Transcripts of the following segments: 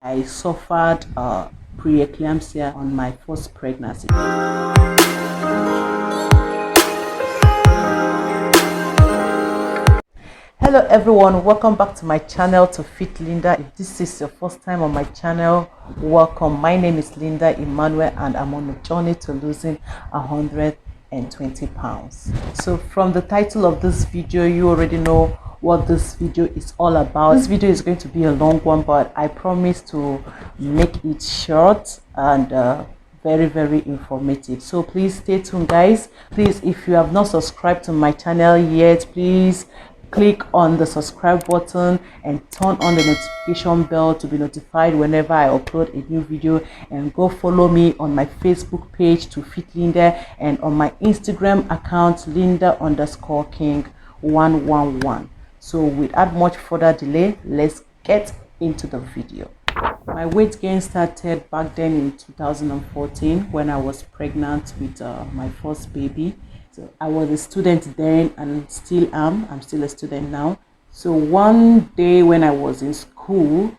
I suffered pre-eclampsia on my first pregnancy. Hello everyone, welcome back to my channel ToFit.Linda. If this is your first time on my channel, welcome. My name is Linda Emmanuel and I'm on a journey to losing 120 pounds. So from the title of this video, you already know what this video is all about. This video is going to be a long one, but I promise to make it short and very informative. So please stay tuned, guys. Please, if you have not subscribed to my channel yet, please click on the subscribe button and turn on the notification bell to be notified whenever I upload a new video, and go follow me on my Facebook page ToFit.Linda and on my Instagram account Linda_King111. So without much further delay, let's get into the video. My weight gain started back then in 2014 when I was pregnant with my first baby. So I was a student then and still am. I'm still a student now. So one day when I was in school,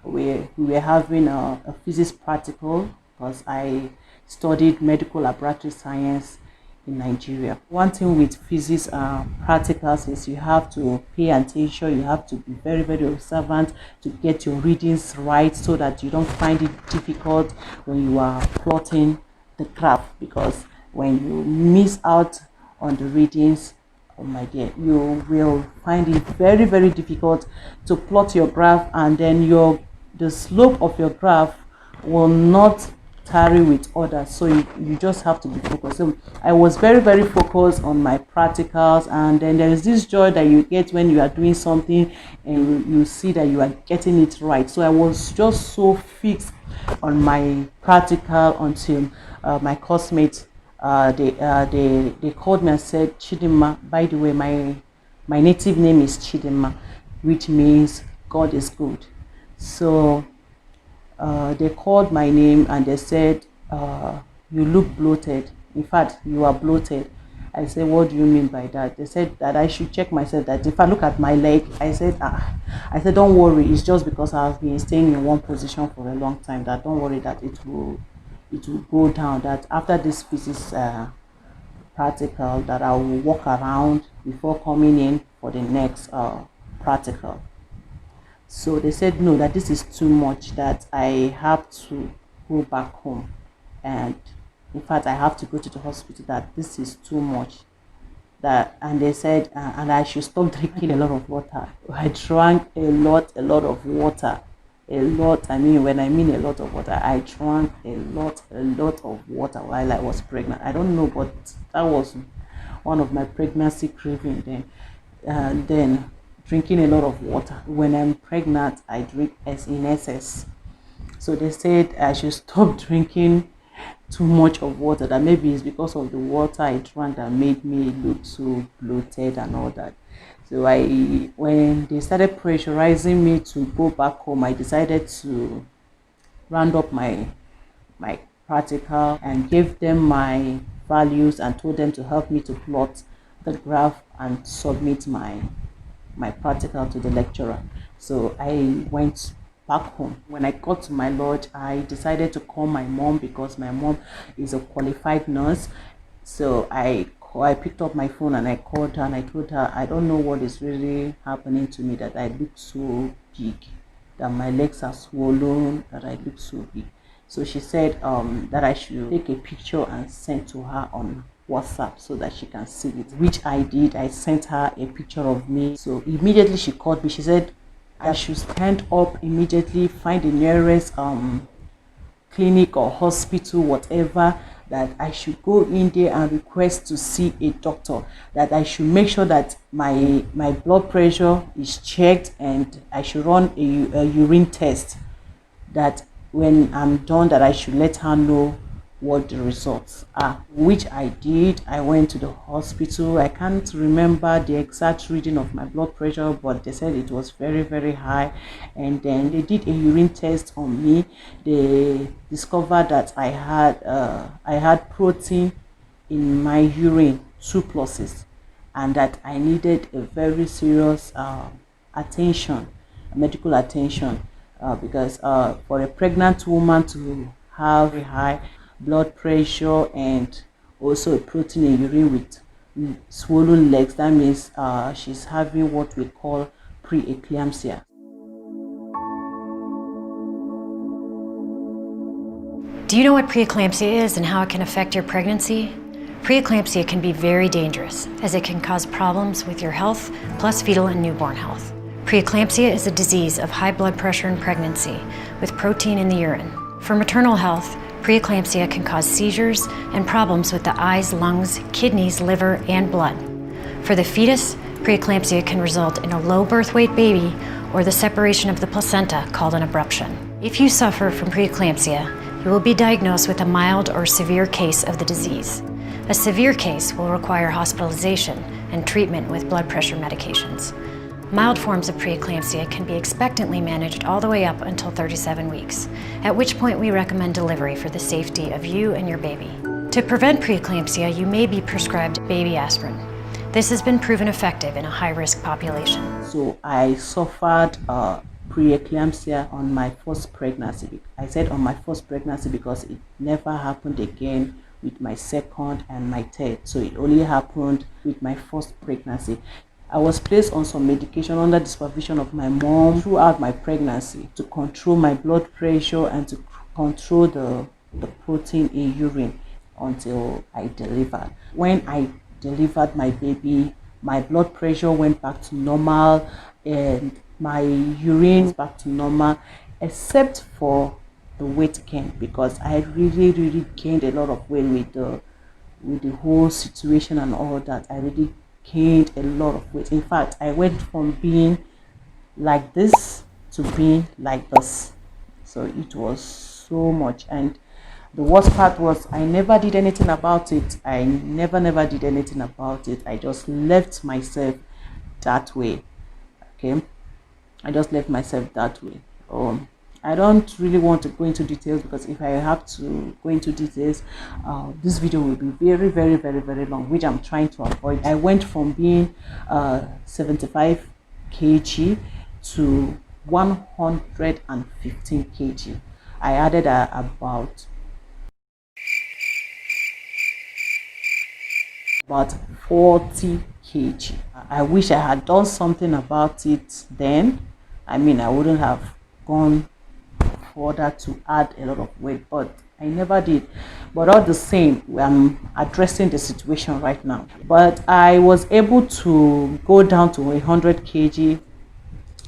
we were having a physics practical because I studied medical laboratory science in Nigeria. One thing with physics practicals is you have to pay attention, you have to be very observant to get your readings right so that you don't find it difficult when you are plotting the graph, because when you miss out on the readings, oh my dear, you will find it very difficult to plot your graph, and then the slope of your graph will not tally with others. So you just have to be focused. So I was very focused on my practicals, and then there is this joy that you get when you are doing something and you see that you are getting it right. So I was just so fixed on my practical until my classmates they called me and said, Chidinma, by the way, my native name is Chidinma, which means God is good. So they called my name and they said, you look bloated. In fact, you are bloated. I said, what do you mean by that? They said that I should check myself, that if I look at my leg, I said, don't worry, it's just because I've been staying in one position for a long time, that don't worry that it will go down, that after this physics practical that I will walk around before coming in for the next practical. So they said no, that this is too much, that I have to go back home, and in fact I have to go to the hospital, that this is too much, that, and they said and I should stop drinking a lot of water. I drank a lot of water. A lot, I mean, when I mean a lot of water, I drank a lot of water while I was pregnant. I don't know, but that was one of my pregnancy craving then. Then drinking a lot of water. When I'm pregnant, I drink in excess. So they said I should stop drinking too much of water, that maybe it's because of the water I drank that made me look so bloated and all that. So when they started pressurizing me to go back home, I decided to round up my practical and gave them my values and told them to help me to plot the graph and submit my practical to the lecturer. So I went back home. When I got to my lodge, I decided to call my mom because my mom is a qualified nurse. So I picked up my phone and I called her and I told her, I don't know what is really happening to me, that I look so big, that my legs are swollen, that I look so big. So she said that I should take a picture and send to her on WhatsApp so that she can see it, which I did. I sent her a picture of me. So immediately she called me. She said I should stand up immediately, find the nearest clinic or hospital, whatever, that I should go in there and request to see a doctor, that I should make sure that my blood pressure is checked, and I should run a urine test, that when I'm done, that I should let her know what the results are, which I did. I went to the hospital. I can't remember the exact reading of my blood pressure, but they said it was very high, and then they did a urine test on me. They discovered that I had protein in my urine, 2 pluses, and that I needed a very serious attention, medical attention, because for a pregnant woman to have a high blood pressure and also a protein in urine with swollen legs, that means she's having what we call pre-eclampsia. Do you know what preeclampsia is and how it can affect your pregnancy? Preeclampsia can be very dangerous, as it can cause problems with your health, plus fetal and newborn health. Preeclampsia is a disease of high blood pressure in pregnancy with protein in the urine. For maternal health, preeclampsia can cause seizures and problems with the eyes, lungs, kidneys, liver, and blood. For the fetus, preeclampsia can result in a low birth weight baby or the separation of the placenta, called an abruption. If you suffer from preeclampsia, you will be diagnosed with a mild or severe case of the disease. A severe case will require hospitalization and treatment with blood pressure medications. Mild forms of preeclampsia can be expectantly managed all the way up until 37 weeks, at which point we recommend delivery for the safety of you and your baby. To prevent preeclampsia, you may be prescribed baby aspirin. This has been proven effective in a high-risk population. So I suffered pre-eclampsia on my first pregnancy. I said on my first pregnancy because it never happened again with my second and my third. So it only happened with my first pregnancy. I was placed on some medication under the supervision of my mom throughout my pregnancy to control my blood pressure and to control the protein in urine until I delivered. When I delivered my baby, my blood pressure went back to normal and my urine back to normal, except for the weight gain, because I really gained a lot of weight with the whole situation and all that. I really gained a lot of weight. In fact, I went from being like this to being like this. So it was so much, and the worst part was I never did anything about it. I never did anything about it. I just left myself that way. Okay, I just left myself that way. I don't really want to go into details, because if I have to go into details, this video will be very long, which I'm trying to avoid. I went from being 75 kg to 115 kg. I added about 40 kg. I wish I had done something about it then. I mean, I wouldn't have gone further to add a lot of weight, but I never did. But all the same, I'm addressing the situation right now. But I was able to go down to 100 kg.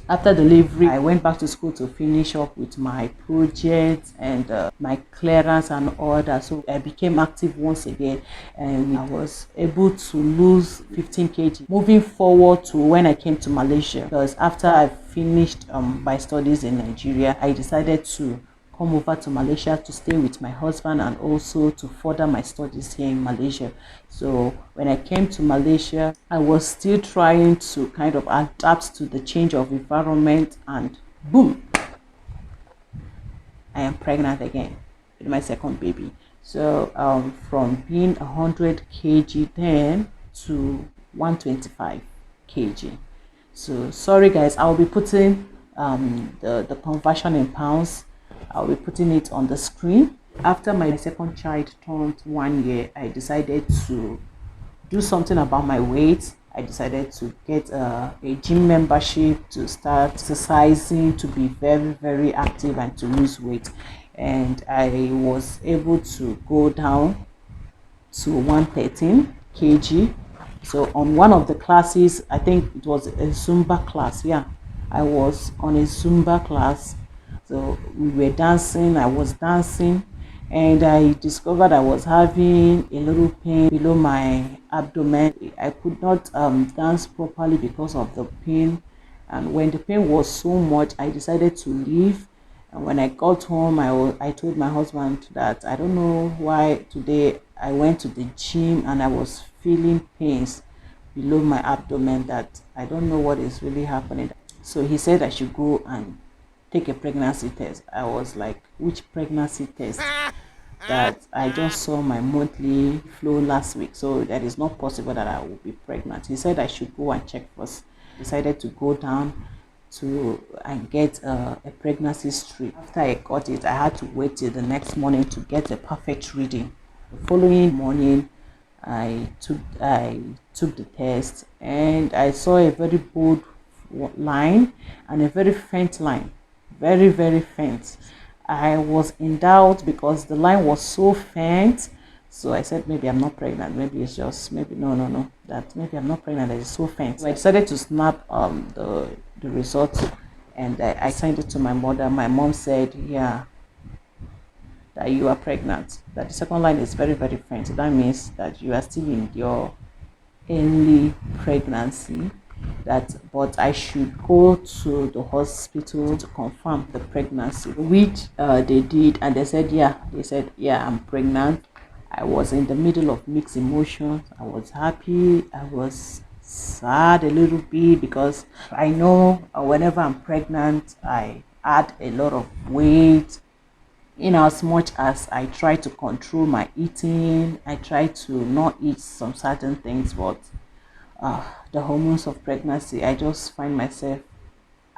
After delivery, I went back to school to finish up with my projects and my clearance and all that. So I became active once again, and I was able to lose 15 kg. Moving forward to when I came to Malaysia, because after I finished my studies in Nigeria, I decided to come over to Malaysia to stay with my husband and also to further my studies here in Malaysia. So when I came to Malaysia, I was still trying to kind of adapt to the change of environment, and boom, I am pregnant again with my second baby. So from being 100 kg then to 125 kg. So sorry guys, I'll be putting the conversion in pounds. I'll be putting it on the screen. After my second child turned 1 year, I decided to do something about my weight. I decided to get a gym membership to start exercising, to be very active and to lose weight. And I was able to go down to 113 kg. So on one of the classes, I think it was a Zumba class. Yeah, I was on a Zumba class. So we were dancing, I was dancing, and I discovered I was having a little pain below my abdomen. I could not dance properly because of the pain, and when the pain was so much, I decided to leave. And when I got home, I told my husband that I don't know why today I went to the gym and I was feeling pains below my abdomen, that I don't know what is really happening. So he said I should go and take a pregnancy test. I was like, which pregnancy test? That I just saw my monthly flow last week, so that is not possible that I will be pregnant. He said I should go and check first. Decided to go down to and get a pregnancy strip. After I got it, I had to wait till the next morning to get a perfect reading. The following morning, I took the test, and I saw a very bold line and a very faint line, very faint. I was in doubt because the line was so faint. So I said, maybe I'm not pregnant. Maybe it's just, maybe no, that maybe I'm not pregnant. That is so faint. So I decided to snap the results, and I sent it to my mother. My mom said, yeah, that you are pregnant. That the second line is very faint. So that means that you are still in your early pregnancy. But I should go to the hospital to confirm the pregnancy, which they did, and they said, yeah, I'm pregnant. I was in the middle of mixed emotions. I was happy, I was sad a little bit, because I know whenever I'm pregnant, I add a lot of weight. In as much as I try to control my eating, I try to not eat some certain things, but the hormones of pregnancy, I just find myself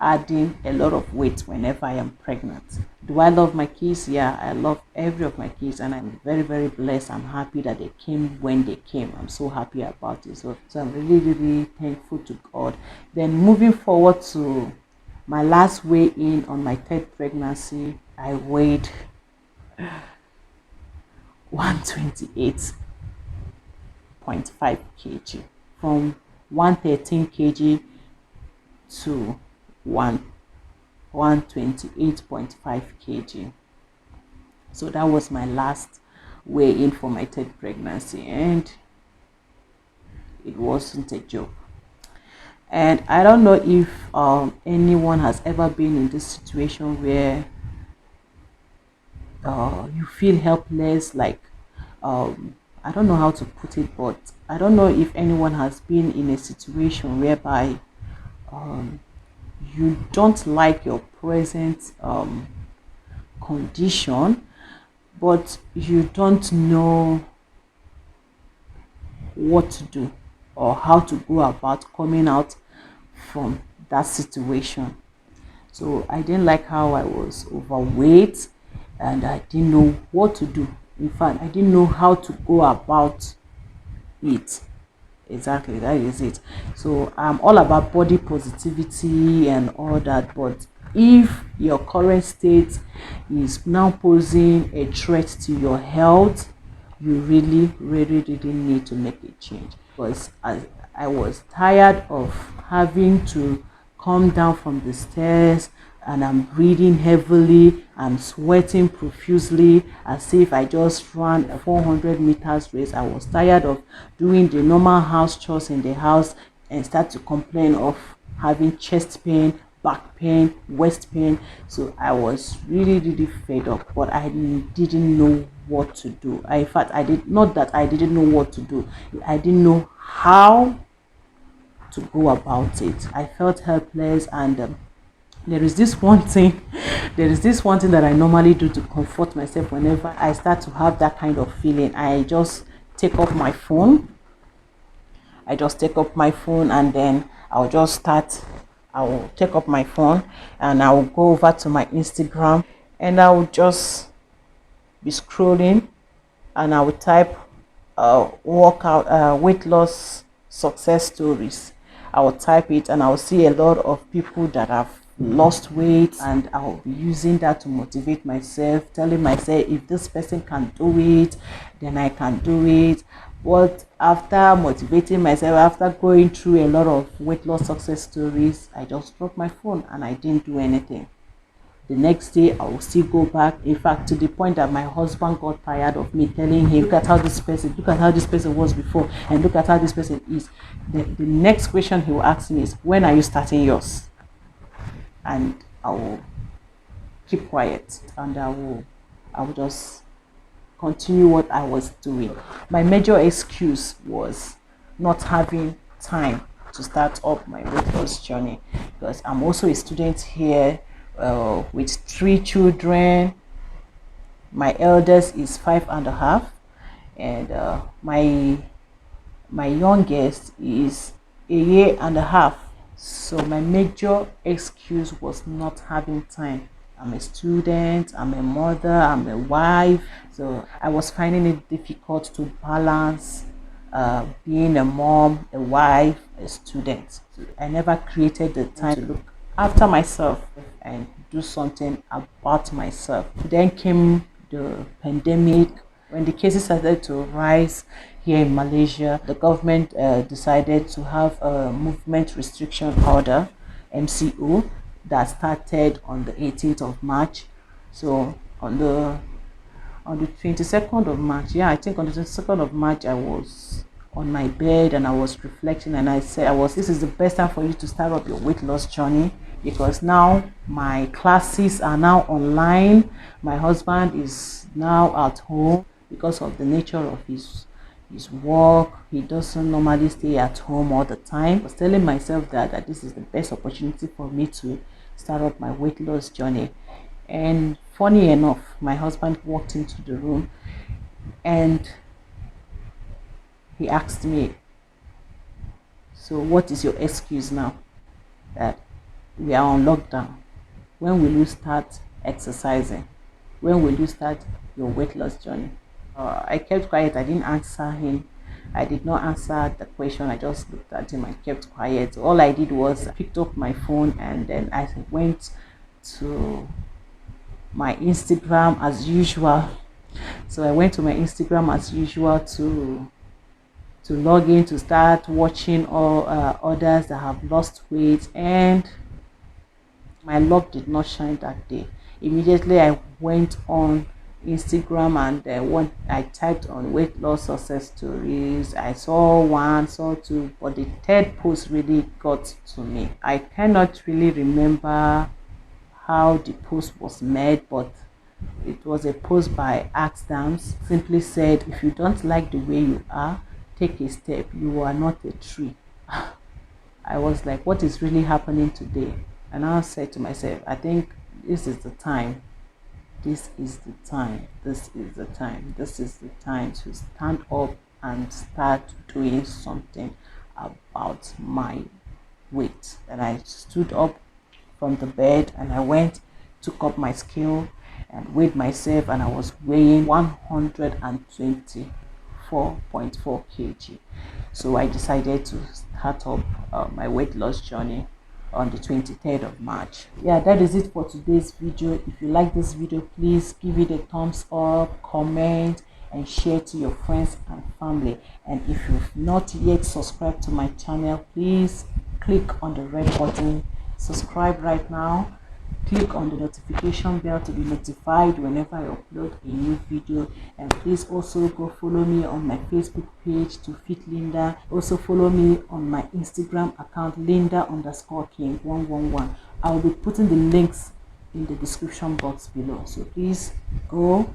adding a lot of weight whenever I am pregnant. Do I love my kids? Yeah, I love every of my kids, and I'm very blessed. I'm happy that they came when they came. I'm so happy about it. So I'm really thankful to God. Then moving forward to my last weigh-in on my third pregnancy, I weighed 128.5 kg, from 113 kg to 128.5 kg. So that was my last weigh-in for my third pregnancy, and it wasn't a joke. And I don't know if anyone has ever been in this situation where you feel helpless, like I don't know how to put it, but I don't know if anyone has been in a situation whereby you don't like your present condition, but you don't know what to do or how to go about coming out from that situation. So I didn't like how I was overweight, and I didn't know what to do. In fact, I didn't know how to go about it. Exactly, that is it. So I'm all about body positivity and all that, but if your current state is now posing a threat to your health, you really need to make a change. Because I was tired of having to come down from the stairs, and I'm breathing heavily, I'm sweating profusely as if I just ran a 400 meters race. I was tired of doing the normal house chores in the house and start to complain of having chest pain, back pain, waist pain. So I was really fed up, but I didn't know what to do. In fact, I did not that I didn't know what to do, I didn't know how to go about it. I felt helpless, and there is this one thing that I normally do to comfort myself whenever I start to have that kind of feeling. I just take up my phone, and then I will take up my phone and I will go over to my Instagram, and I will just be scrolling, and I will type workout weight loss success stories. I will type it, and I will see a lot of people that have lost weight, and I'll be using that to motivate myself, telling myself, if this person can do it, then I can do it. But after motivating myself, after going through a lot of weight loss success stories, I just dropped my phone and I didn't do anything. The next day, I will still go back. In fact, to the point that my husband got tired of me telling him, look at how this person was before, and look at how this person is. The next question he will ask me is, when are you starting yours? And I will keep quiet, and I will just continue what I was doing. My major excuse was not having time to start up my weight loss journey, because I'm also a student here with 3 children. My eldest is 5.5, and my youngest is 1.5 years. So my major excuse was not having time. I'm a student, I'm a mother, I'm a wife, so I was finding it difficult to balance being a mom, a wife, a student. So I never created the time to look after myself and do something about myself. Then came the pandemic. When the cases started to rise here in Malaysia, the government decided to have a movement restriction order, MCO, that started on the 18th of March. So on the 22nd of March, yeah, I think on the 22nd of March, I was on my bed and I was reflecting, and I said, this is the best time for you to start up your weight loss journey, because now my classes are now online. My husband is now at home because of the nature of his work. He doesn't normally stay at home all the time. I was telling myself that this is the best opportunity for me to start up my weight loss journey. And funny enough, my husband walked into the room and he asked me, so what is your excuse now that we are on lockdown? When will you start exercising? When will you start your weight loss journey? I kept quiet. I didn't answer him. I did not answer the question. I just looked at him and kept quiet. All I did was I picked up my phone and then I went to my Instagram as usual. So I went to my Instagram as usual to log in, to start watching all others that have lost weight, and my luck did not shine that day. Immediately I went on Instagram and when I typed on weight loss success stories, I saw one, saw two, but the third post really got to me. I cannot really remember how the post was made, but it was a post by Axdams. Simply said, if you don't like the way you are, take a step. You are not a tree. I was like, what is really happening today? And I said to myself, I think this is the time. This is the time. This is the time. This is the time to stand up and start doing something about my weight. And I stood up from the bed and I went, took up my scale and weighed myself, and I was weighing 124.4 kg. So I decided to start up my weight loss journey on the 23rd of March. Yeah, that is it for today's video. If you like this video, please give it a thumbs up, comment and share to your friends and family. And if you've not yet subscribed to my channel, please click on the red button, subscribe right now, click on the notification bell to be notified whenever I upload a new video. And please also go follow me on my Facebook page, ToFit.Linda. Also follow me on my Instagram account, Linda_King111. I will be putting the links in the description box below, so please go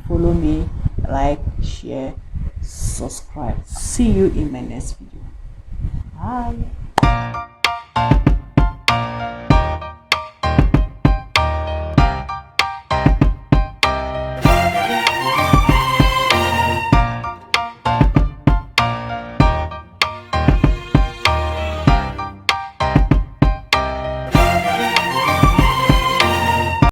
follow me, like, share, subscribe. See you in my next video. Bye.